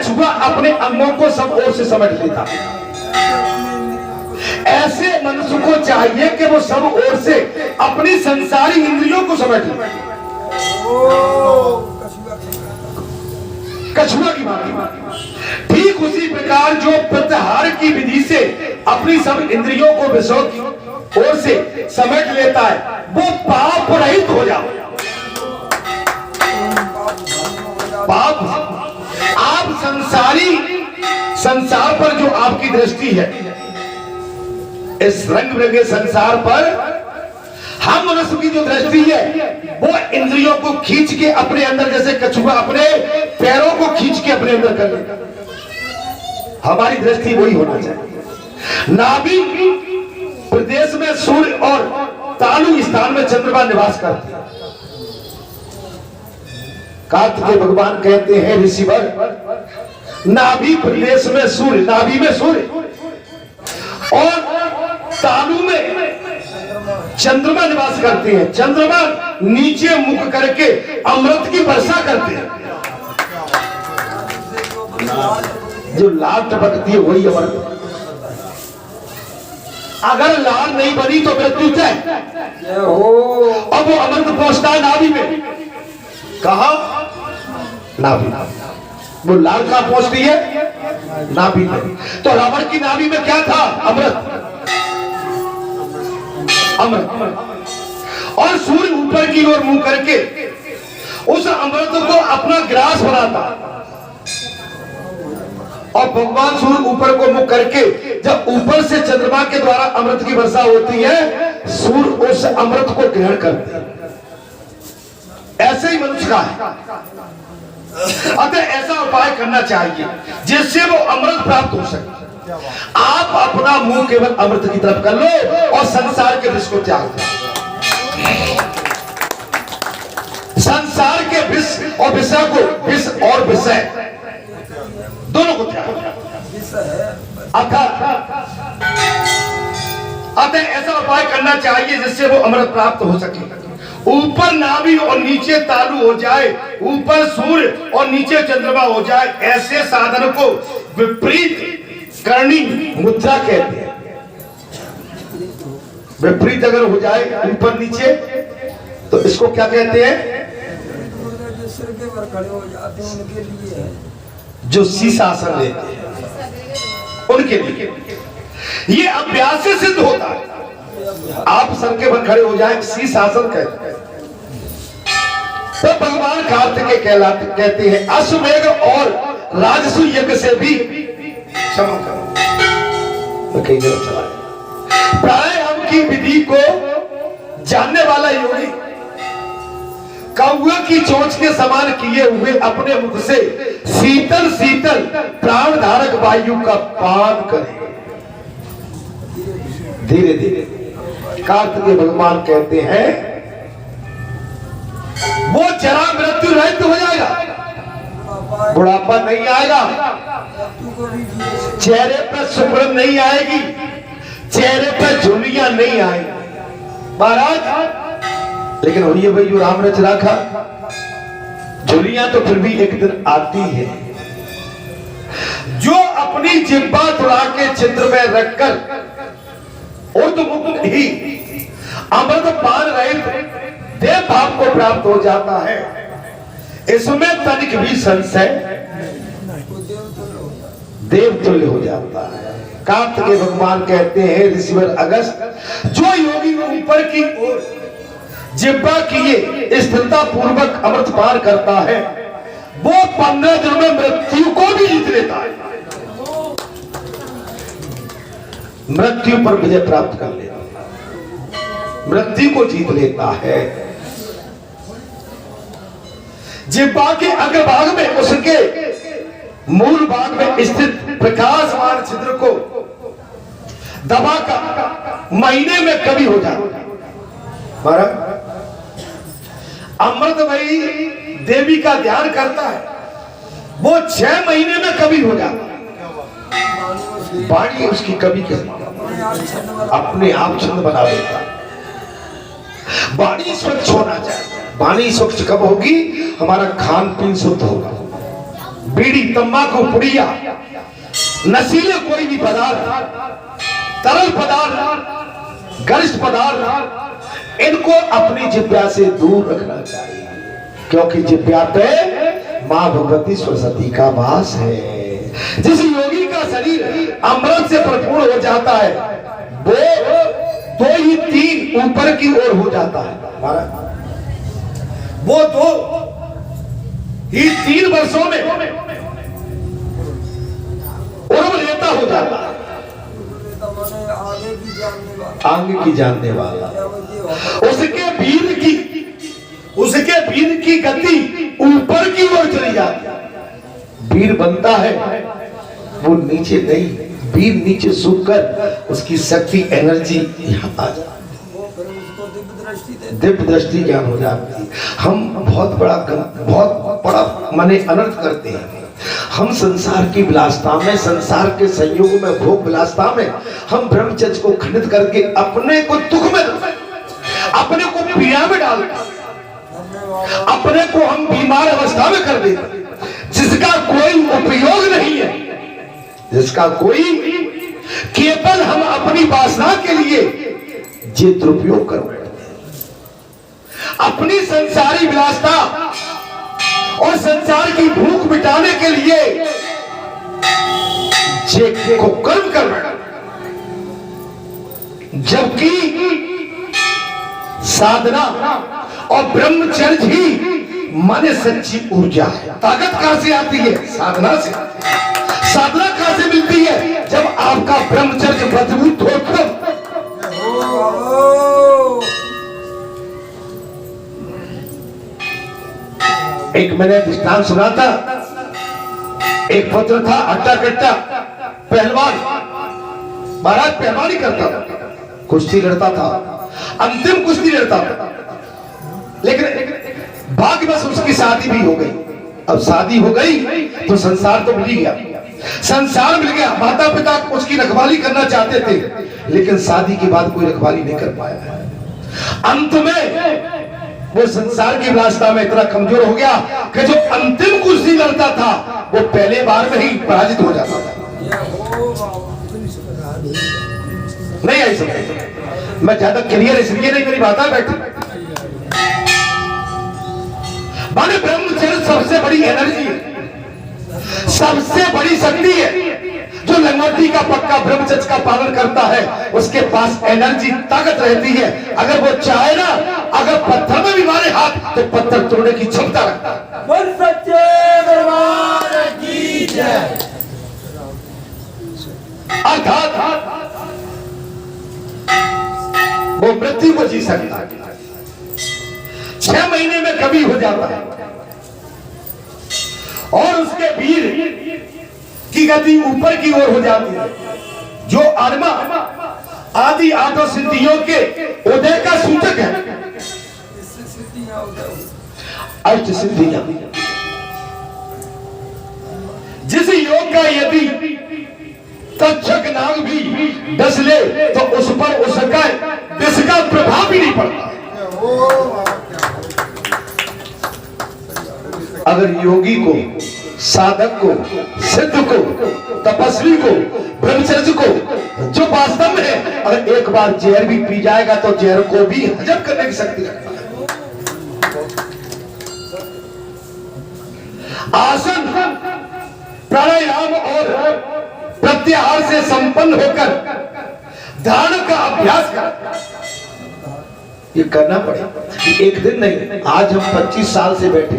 कछुआ अपने अंगों को सब ओर से समेट लेता है। ऐसे मनुष्य को चाहिए कि वो सब ओर से अपनी संसारी इंद्रियों को समेट ले। कछुआ की बात। ठीक उसी प्रकार जो प्रत्याहार की विधि से अपनी सब इंद्रियों को विषयों की ओर से समेट लेता है, वो पाप रहित हो जाए। पाप, आप संसार पर जो आपकी दृष्टि है, इस रंग बिरंगे संसार पर हम मनुष्य की जो दृष्टि है वो इंद्रियों को खींच के अपने अंदर, जैसे कछुआ अपने पैरों को खींच के अपने अंदर कर लेता। हमारी दृष्टि वही होना चाहिए। नाभि प्रदेश में सूर्य और तालु स्थान में चंद्रमा निवास करते हैं। कार्तिकेय भगवान कहते हैं ऋषिवर, नाभि प्रदेश में सूर्य, नाभि में सूर्य और तालु में चंद्रमा निवास करते हैं। चंद्रमा नीचे मुख करके अमृत की वर्षा करते हैं। जो लाल टपकती है वही अमृत। अगर लाल नहीं बनी तो मृत्यु है। अब वो अमृत पहुंचता है नाभि में। कहा? नाभि। वो लाल कहां पहुंचती है? नाभि में। तो रावण की नाभि में क्या था? अमृत। अमृत। और सूर्य ऊपर की ओर मुंह करके उस अमृत को अपना ग्रास बनाता, और भगवान सूर्य ऊपर को मुख करके जब ऊपर से चंद्रमा के द्वारा अमृत की वर्षा होती है, सूर्य उस अमृत को ग्रहण करते हैं। ऐसे ही मनुष्य का है। अतः ऐसा उपाय करना चाहिए जिससे वो अमृत प्राप्त हो सके। आप अपना मुंह केवल अमृत की तरफ कर लो और संसार के विष को त्याग दो। संसार के विष और विषय को, विष और विषय दोनों को त्याग दो। अतः ऐसा उपाय करना चाहिए जिससे वो अमृत प्राप्त हो सके। ऊपर नाभि और नीचे तालु हो जाए, ऊपर सूर्य और नीचे चंद्रमा हो जाए, ऐसे साधन को विपरीत करनी मुद्रा कहते हैं। विपरीत अगर हो जाए ऊपर नीचे तो इसको क्या कहते हैं? जो शीर्षासन लेते हैं उनके लिए ये अभ्यास से सिद्ध होता है। आप सर के पर खड़े हो जाए, शीर्षासन कहते हैं। तो भगवान कार्तिकेय कहते हैं अश्वमेध और राजसु यज्ञ से भी क्षमा करो। प्राणायाम की विधि को जानने वाला योगी कौवे की चोंच के समान किए हुए अपने मुख से शीतल शीतल प्राण धारक वायु का पान करे धीरे धीरे। कार्तिकेय भगवान कहते हैं वो जरा मृत्यु रहित हो जाएगा, बुढ़ापा नहीं आएगा, चेहरे पर सुगंध नहीं आएगी, चेहरे पर झुर्रियां नहीं आएगी। महाराज लेकिन होइए भाई जो राम ने रखा, झुर्रियां तो फिर भी एक दिन आती है। जो अपनी जिह्वा तुड़ा के चित्र में रखकर उर्दमुख ही अमृत पान रहित देव भाव को प्राप्त हो जाता है, इसमें तनिक भी संशय देवतुल्य हो जाता है। कार्तिकेय भगवान कहते हैं ऋषिवर अगस्त, जो योगी ऊपर की ओर जिह्वा किए स्थिरता पूर्वक अमृत पान करता है, वो 15 दिन में मृत्यु को भी जीत लेता है, मृत्यु पर विजय प्राप्त कर लेता है, मृत्यु को जीत लेता है। जिह्वा के अग्रभाग में उसके मूल भाग में स्थित प्रकाशमान छिद्र को दबा का महीने में कभी हो जाता है। अमृतमयी देवी का ध्यान करता है, वो 6 महीने में कभी हो जाता है। वाणी उसकी कभी के अपने आप छंद बना देता है। वाणी स्वच्छ होना चाहिए। वाणी स्वच्छ कब होगी? हमारा खान पीन शुद्ध होगा, बीड़ी, तंबाकू, पुड़िया, नशीले कोई भी पदार्थ, तरल पदार्थ, गरिष्ठ पदार्थ, इनको अपनी जिह्वा से दूर रखना चाहिए, क्योंकि जिह्वा पे मां भगवती सरस्वती का वास है। जिस योगी का शरीर अमृत से भरपूर हो जाता है, वो 2 ही 3 ऊपर की ओर हो जाता है। वो 2 ही 3 वर्षों में उर्व लेता हो जाता है, आगे की जानने वाला। उसके वीर की गति ऊपर की ओर चली जाती है। वीर बनता है वो नीचे नहीं, वीर नीचे सूखकर उसकी शक्ति, एनर्जी यहाँ आ जाती है, दिव्य दृष्टि ज्ञान हो जाती है। हम बहुत बड़ा माने अनर्थ करते हैं। हम संसार की विलासता में, संसार के संयोग में, भोग विलासता में हम ब्रह्मचर्य को खंडित करके अपने को दुख में, अपने को पीड़ा में डालते, अपने को हम बीमार अवस्था में कर देते, जिसका कोई उपयोग नहीं है, जिसका कोई, केवल हम अपनी वासना के लिए ये दुरुपयोग कर बैठते हैं। अपनी संसारी विलासता और संसार की भूख मिटाने के लिए जे को कर्म कर बैठते, जबकि साधना और ब्रह्मचर्य ही माने सच्ची ऊर्जा है। ताकत कहां से आती है? साधना से। साधना कहां से मिलती है? जब आपका ब्रह्मचर्य मजबूत हो तब। एक मैंने दृष्टांत सुना था, एक पुत्र था अट्टा कट्टा पहलवान, महाराज पहलवानी करता था, कुश्ती लड़ता था, अंतिम कुश्ती लड़ता था, लेकिन भाग्यवश उसकी शादी भी हो गई। अब शादी हो गई तो संसार तो मिल गया, संसार मिल गया। माता पिता उसकी रखवाली करना चाहते थे, लेकिन शादी के बाद कोई रखवाली नहीं कर पाया। अंत में वो संसार की विलासता में इतना कमजोर हो गया कि जो अंतिम कुश्ती लड़ता था वो पहले बार में ही पराजित हो जाता था। नहीं आई समझ, मैं ज्यादा क्लियर इसलिए नहीं, मेरी बात बैठी। माने ब्रह्मचर्य सबसे बड़ी एनर्जी है, सबसे बड़ी शक्ति है। जो लंगोटी का पक्का ब्रह्मचर्य का पालन करता है उसके पास एनर्जी, ताकत रहती है। अगर वो चाहे ना, अगर पत्थर में भी मारे हाथ तो पत्थर तोड़ने की क्षमता रखता है। बोल सच्चे दरबार की जय। अर्थात वो मृत्यु को जी सकता है, 6 महीने में कभी हो जाता है, और उसके वीर की गति ऊपर की ओर हो जाती है। जो आत्मा आदि 8 सिद्धियों के उदय का सूचक है, 8 सिद्धियां। जिस योग का यदि तक्षक नाग भी डस ले तो उस पर उसका विष का प्रभाव भी नहीं पड़ता। अगर योगी को, साधक को, सिद्ध को, तपस्वी को, ब्रह्मचर्य को, जो वास्तव में है, अगर एक बार जहर भी पी जाएगा तो जहर को भी हजम करने की शक्ति रखता है। आसन, प्राणायाम और प्रत्याहार से संपन्न होकर ध्यान का अभ्यास कर, ये करना पड़ेगा। एक दिन नहीं, आज हम 25 साल से बैठे।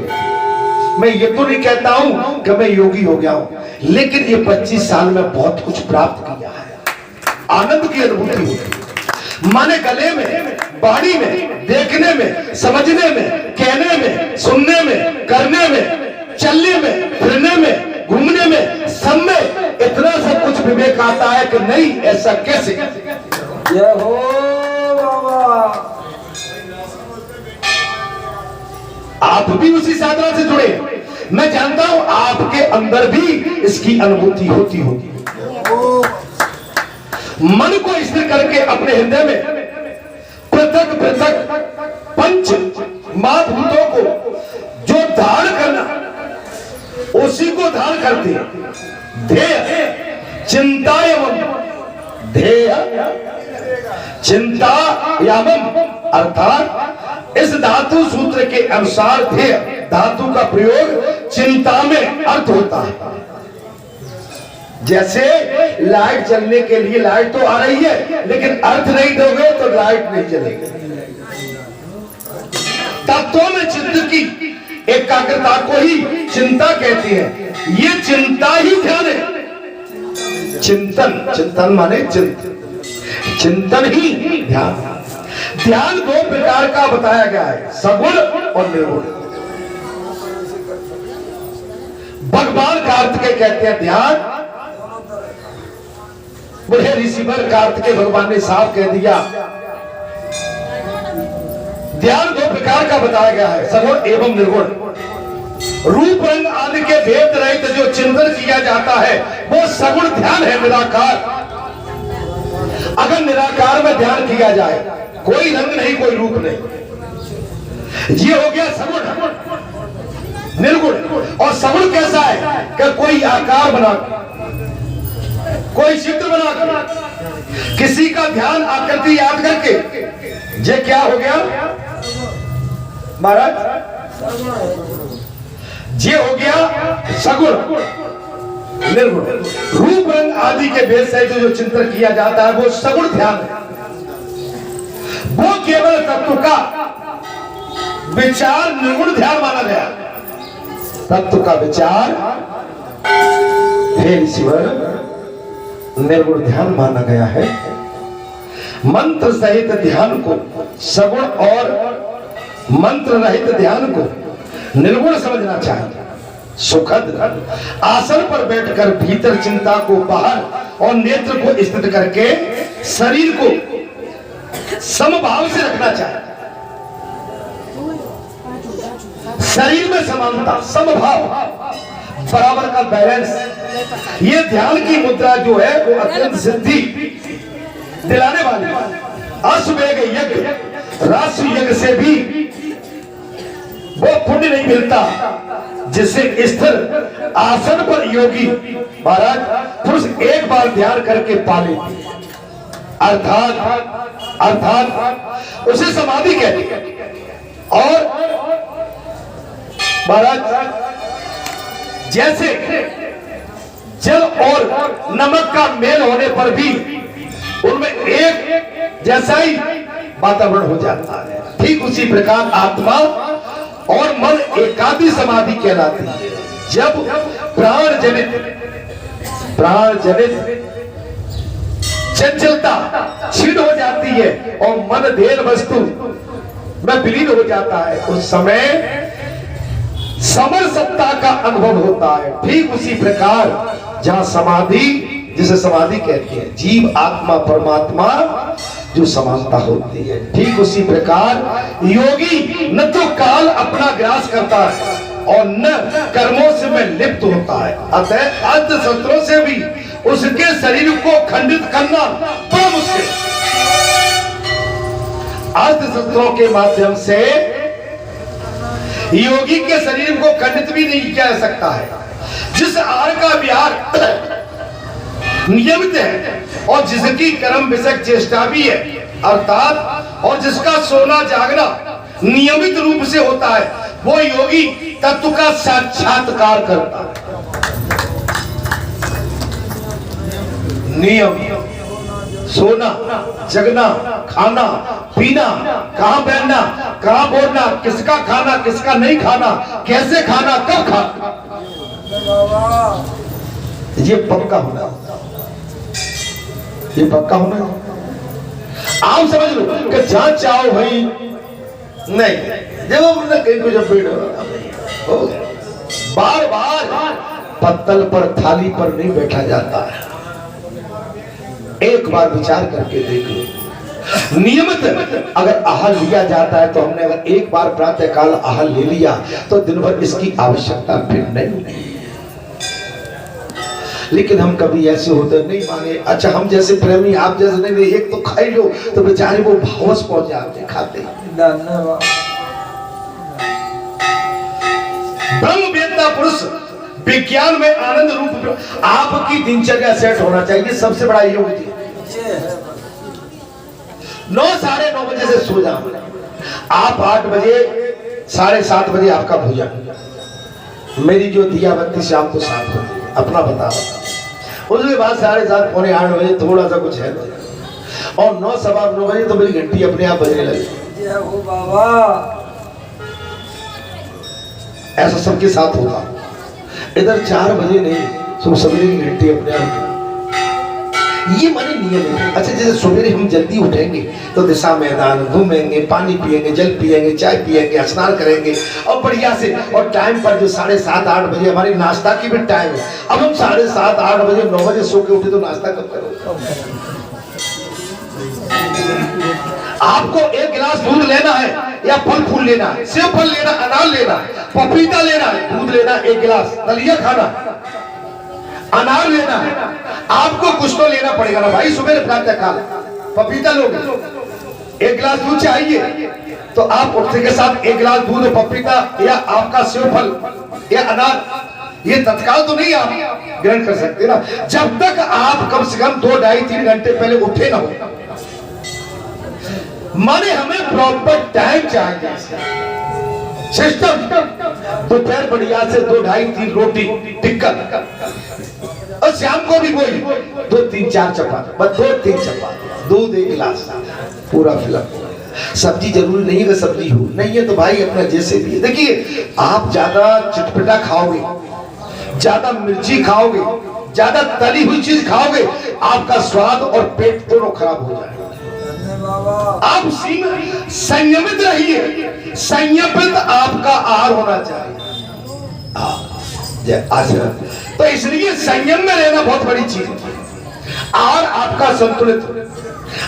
मैं ये तो नहीं कहता हूं कि मैं योगी हो गया हूं, लेकिन ये 25 साल में बहुत कुछ प्राप्त किया है। आनंद की अनुभूति होती है, माने गले में, बाड़ी में, देखने में, समझने में, कहने में, सुनने में, करने में, चलने में, फिरने में, घूमने में, सब में इतना सब कुछ विवेक आता है कि नहीं, ऐसा कैसे। जय हो बाबा। आप भी उसी साधना से जुड़े, मैं जानता हूं आपके अंदर भी इसकी अनुभूति होती होगी। मन को स्थिर करके अपने हृदय में पृथक पृथक पंच महाभूतों को जो धारण करना, उसी को धारण करते हैं। ध्येय चिंता एवं ध्येय चिंता यावम, अर्थात इस धातु सूत्र के अनुसार ध्येय धातु का प्रयोग चिंता में अर्थ होता है। जैसे लाइट जलने के लिए लाइट तो आ रही है, लेकिन अर्थ नहीं दोगे तो लाइट नहीं जलेगी। तत्वों में चित्त की एकाग्रता को ही चिंता कहते हैं। ये चिंता ही ध्यान है। चिंतन, चिंतन माने चिंतन ही ध्यान। ध्यान दो प्रकार का बताया गया है, सगुण और निर्गुण। भगवान कार्तिकेय कहते हैं ध्यान, बुढ़े ऋषिवर कार्तिकेय भगवान ने साफ कह दिया। ध्यान दो प्रकार का बताया गया है, सगुण एवं निर्गुण। रूप रंग आदि के भेद रहित जो चिंतन किया जाता है वो सगुण ध्यान है, निराकार। अगर निराकार में ध्यान किया जाए, कोई रंग नहीं कोई रूप नहीं, ये हो गया सगुण। निर्गुण और सगुण कैसा है कि कोई आकार बना, कोई चित्र बनाकर, किसी का ध्यान आकृति याद करके, ये क्या हो गया महाराज? ये हो गया सगुण। निर्गुण रूप रंग आदि के भेद से जो चिंतन किया जाता है वो सगुण ध्यान है। वो केवल तत्व का विचार निर्गुण ध्यान माना गया। तत्व का विचार हे ईश्वर निर्गुण ध्यान माना गया है। मंत्र सहित ध्यान को सगुण और मंत्र रहित ध्यान को निर्गुण समझना चाहिए। सुखद आसन पर बैठकर भीतर चिंता को बाहर और नेत्र को स्थित करके शरीर को समभाव से रखना चाहिए। शरीर में समानता, समभाव, बराबर का बैलेंस। ये ध्यान की मुद्रा जो है वो अत्यंत सिद्धि दिलाने वाली। अश्वमेध यज्ञ, राशि यज्ञ से भी वो पुण्य नहीं मिलता जिससे स्थिर आसन पर योगी महाराज पुरुष एक बार ध्यान करके पाले, अर्थात उसे समाधि कहते हैं। और महाराज जैसे जल और नमक का मेल होने पर भी उनमें एक जैसा ही वातावरण हो जाता है, ठीक उसी प्रकार आत्मा और मन एकादी समाधि कहलाती है। जब प्राण जनित चंचलता क्षीण हो जाती है और मन देह वस्तु में विलीन हो जाता है, उस समय समरसत्ता का अनुभव होता है। ठीक उसी प्रकार जहां समाधि, जिसे समाधि कहते हैं, जीव आत्मा परमात्मा जो समानता होती है, ठीक उसी प्रकार योगी न तो काल अपना ग्रास करता है और न कर्मों से में लिप्त होता है। अतः अर्ध शस्त्रों से भी उसके शरीर को खंडित करना बड़ा मुश्किल। अर्ध शस्त्रों के माध्यम से योगी के शरीर को खंडित भी नहीं किया जा सकता है। जिस आहार का विहार नियमित है और जिसकी कर्म विषयक चेष्टा भी है, अर्थात और जिसका सोना जागना नियमित रूप से होता है, वो योगी तत्व का साक्षात्कार करता है। नियम, सोना, जगना, खाना, पीना, कहां बैठना, कहां बोलना, किसका खाना, किसका नहीं खाना, कैसे खाना, कब खाना, ये पक्का होना, ये पक्का होना। आप समझ लो कि जहां चाहो भाई नहीं, जब हमने कहीं को जब बैठो बार बार पत्तल पर थाली पर नहीं बैठा जाता है। एक बार विचार करके देख लो। नियमित अगर आहार लिया जाता है तो हमने अगर एक बार प्रातः काल आहार ले लिया तो दिन भर इसकी आवश्यकता फिर नहीं। लेकिन हम कभी ऐसे होते नहीं माने, अच्छा हम जैसे प्रेमी आप जैसे नहीं, एक तो खाई लो तो बेचारे वो भावस पहुंच जाते खाते। ब्रह्म वेत्ता पुरुष विज्ञान में आनंद रूप। आपकी दिनचर्या सेट होना चाहिए, सबसे बड़ा योग है। 9 साढ़े 9 बजे से सो जाओ आप, 8 बजे 7:30 बजे आपका भोजन, मेरी जो दिया बत्ती शाम को 7 बजे अपना बताओ, उसके बाद 7:30 पौने 8 बजे थोड़ा सा कुछ है, और 9 सवा 9 बजे तो मेरी घंटी अपने आप बजने लगी। बाबा ऐसा सबके साथ होता, इधर 4 बजे नहीं, सुबह सवेरे की घंटी अपने आप, ये माने नियम है। अच्छा, जैसे सवेरे हम जल्दी उठेंगे तो दिशा मैदान घूमेंगे, पानी पिएंगे, जल पिएंगे, चाय पिएंगे, स्नान करेंगे और बढ़िया से, और टाइम पर जो 7:30 8 बजे हमारी नाश्ता की भी टाइम है। अब हम 7:30 8 बजे 9 बजे सो के उठे तो नाश्ता कब करोगे? आपको 1 गिलास दूध लेना है या फल फूल लेना है, सेब फल लेना, अनार लेना, पपीता लेना है, दूध लेना 1 गिलास, दलिया खाना, अनार लेना है, आपको कुछ तो लेना पड़ेगा ना भाई। सुबह प्रातः काल पपीता लोगे, 1 गिलास दूध चाहिए, तो आप उठने के साथ 1 गिलास दूध, पपीता या आपका सेब फल या अनार, ये तत्काल तो नहीं आप ग्रहण कर सकते ना, जब तक आप कम से कम 2 ढाई 3 घंटे पहले उठे ना हो। माने हमें प्रॉपर टाइम चाहिए, सिस्टम। दोपहर बढ़िया से 2 ढाई 3 रोटी टिक्कर, और शाम को भी वही 2 3 4 चपाती, बस 2 3 चपाती, दूध 1 गिलास, पूरा फिलअप। सब्जी जरूरी नहीं है कि सब्जी हो, नहीं है तो भाई अपना जैसे भी। देखिए, आप ज्यादा चटपटा खाओगे, ज्यादा मिर्ची खाओगे, ज्यादा तली हुई चीज खाओगे, आपका स्वाद और पेट दोनों खराब हो जाएगा। आप संयमित रहिए, संयमित आपका आहार होना चाहिए। आचरण, तो इसलिए संयम में रहना बहुत बड़ी चीज है। आहार आपका संतुलित,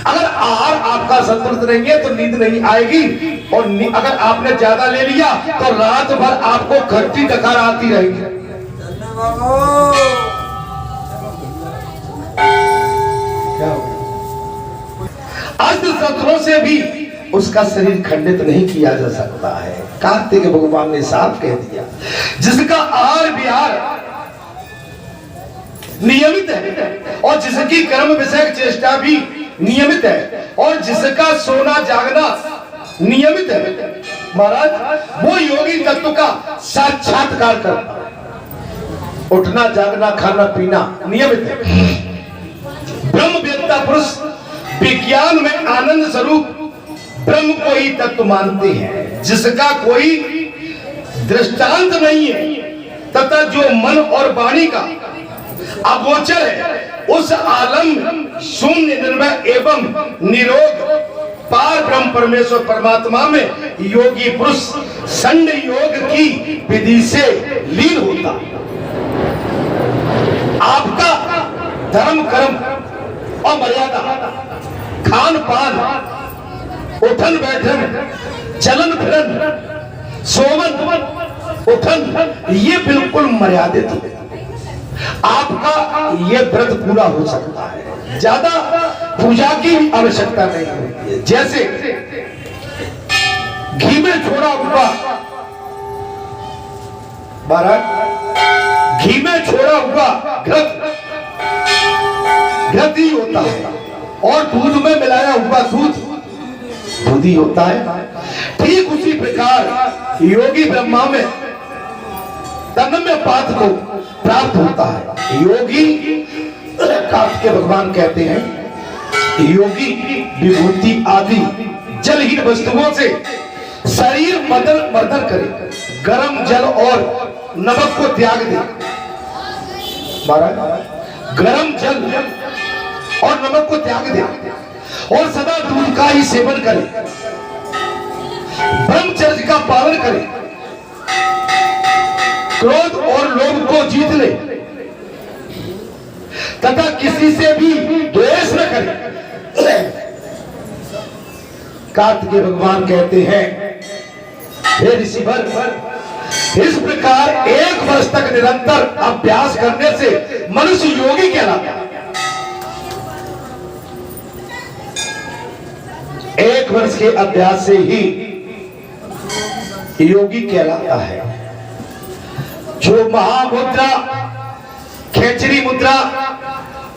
अगर आहार आपका संतुलित नहीं है तो नींद नहीं आएगी, और अगर आपने ज्यादा ले लिया तो रात भर आपको खट्टी डकार आती रहेगी। अस्त्र शस्त्रों से भी उसका शरीर खंडित नहीं किया जा सकता है। कार्तिक भगवान ने साफ कह दिया, जिसका आहार विहार नियमित है और जिसकी कर्म विषयक चेष्टा भी नियमित है और जिसका सोना जागना नियमित है, महाराज वो योगी तत्व का साक्षात्कार करता। उठना, जागना, खाना पीना नियमित है। ब्रह्मवेत्ता पुरुष विज्ञान में आनंद स्वरूप ब्रह्म को ही तत्व मानते हैं, जिसका कोई दृष्टांत नहीं है तथा जो मन और वाणी का अगोचर है, उस आलम शून्य निर्भय एवं निरोध पार ब्रह्म परमेश्वर परमात्मा में योगी पुरुष संड योग की विधि से लीन होता। आपका धर्म कर्म और मर्यादा, खान पान, उठन बैठन, चलन फिरन, सोवन उठन, ये बिल्कुल मर्यादित है। आपका ये व्रत पूरा हो सकता है, ज्यादा पूजा की आवश्यकता नहीं होती है। जैसे घी में छोड़ा हुआ, महाराज घी में छोड़ा हुआ घृत ही होता है और दूध में मिलाया हुआ दूध ही होता है। ठीक उसी प्रकार योगी ब्रह्मा में तन्मय पाठ को प्राप्त होता है। योगी कार्तिक भगवान कहते हैं, योगी विभूति आदि जलहीन वस्तुओं से शरीर मर्दन करे, गर्म जल और नमक को त्याग दे। महाराज गर्म जल और नमक को त्याग दे और सदा दूध का ही सेवन करे, ब्रह्मचर्य का पालन करे, क्रोध और लोभ को जीत ले तथा किसी से भी द्वेष न करे। कार्तिक भगवान कहते हैं, हे ऋषिवर, इस प्रकार 1 वर्ष तक निरंतर अभ्यास करने से मनुष्य योगी कहलाता है। 1 वर्ष के अभ्यास से ही योगी कहलाता है। जो महामुद्रा, खेचरी मुद्रा,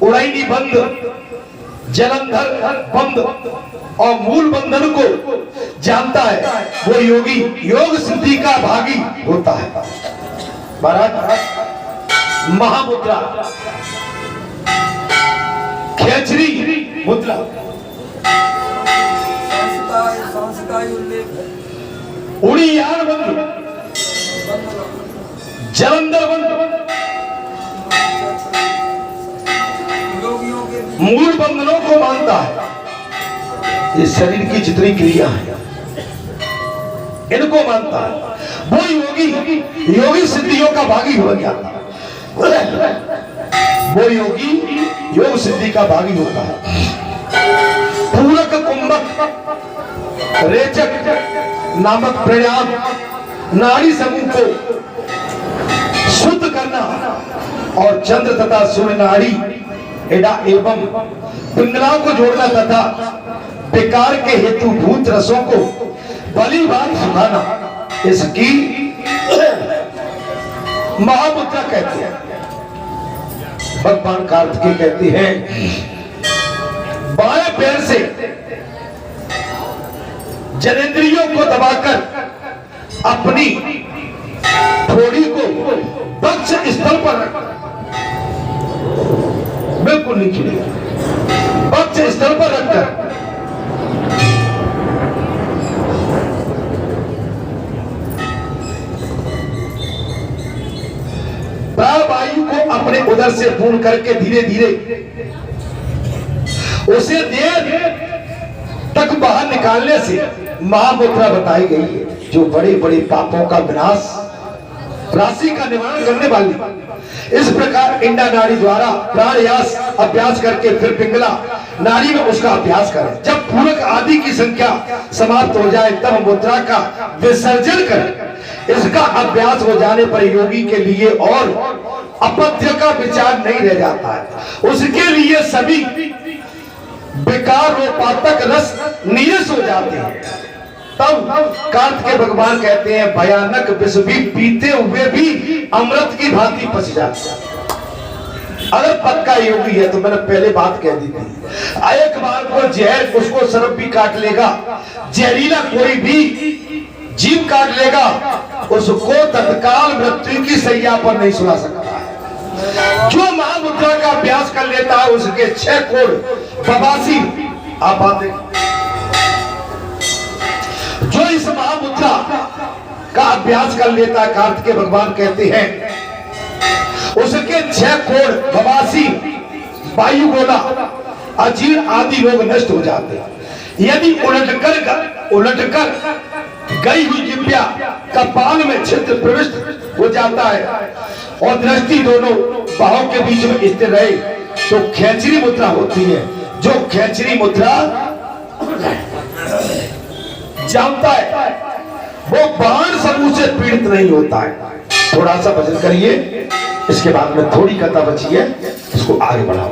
उड़ैनी बंद, जलंधर बंद और मूल बंधन को जानता है वो योगी योग सिद्धि का भागी होता है। महाराज महामुद्रा, खेचरी मुद्रा, उड़ियान बंद, जलंधर बंद, मूल बंधनों को मानता है। ये शरीर की जितनी क्रिया है इनको मानता है वो योगी सिद्धियों का भागी हो जाता है। वो योगी योग सिद्धि का भागी होता है। पूरक, कुंभक, रेचक नामक प्राणायाम नाड़ी समूह को शुद्ध करना और चंद्र तथा सूर्य नाड़ी एवं पिंगला को जोड़ना तथा विकार के हेतु भूत रसों को बलिवान सुखाना, इसकी महामुद्रा कहते हैं। भगवान कार्तिकेय कहते हैं बाएं पैर से जनेंद्रियों को दबाकर अपनी थोड़ी को वक्ष स्थल पर रख, बिल्कुल नीचे वक्ष स्थल पर रखकर प्राणवायु को अपने उदर से पूर्ण करके धीरे धीरे उसे देर तक बाहर निकालने से महामुद्रा बताई गई है, जो बड़े बड़े पापों का विनाश, राशि का निवारण करने वाली। इस प्रकार इंडा नाड़ी द्वारा प्राणायास अभ्यास करके फिर पिंगला नाड़ी में उसका अभ्यास करें। जब पूरक आदि की संख्या समाप्त हो जाए तब मुद्रा का विसर्जन करें। इसका अभ्यास हो जाने पर योगी के लिए और अपथ्य का विचार नहीं रह जाता है। उसके लिए सभी विकार व पातक रस नियस हो जाते हैं। तब कार्तिकेय भगवान कहते हैं भयानक विष भी पीते हुए भी अमृत की भांति पच जाता है। अगर पक्का योगी है तो मैंने पहले बात कह दी थी, एक बार को जहर उसको सर्प भी काट लेगा, जहरीला कोई भी जीव काट लेगा, उसको तत्काल मृत्यु की सैया पर नहीं सुला सकता है। जो महामुद्रा का अभ्यास कर लेता है उसके 6 कोड़ बवासी आप आते, जो इस महामुद्रा का अभ्यास कर लेता है कार्तिकेय भगवान कहते हैं उसके 6 कोड़ बवासी, वायु गोला, अजीर्ण आदि रोग नष्ट हो जाते हैं। यदि उलटकर गई हुई जिह्वा कपाल में छिद्र प्रविष्ट हो जाता है और दृष्टि दोनों बाहों के बीच में स्थिर रहे तो खेचरी मुद्रा होती है। जो खेचरी मुद्रा जानता है वो बाण समूह से पीड़ित नहीं होता है। थोड़ा सा भजन करिए, इसके बाद में थोड़ी कथा बची है, इसको आगे बढ़ाओ।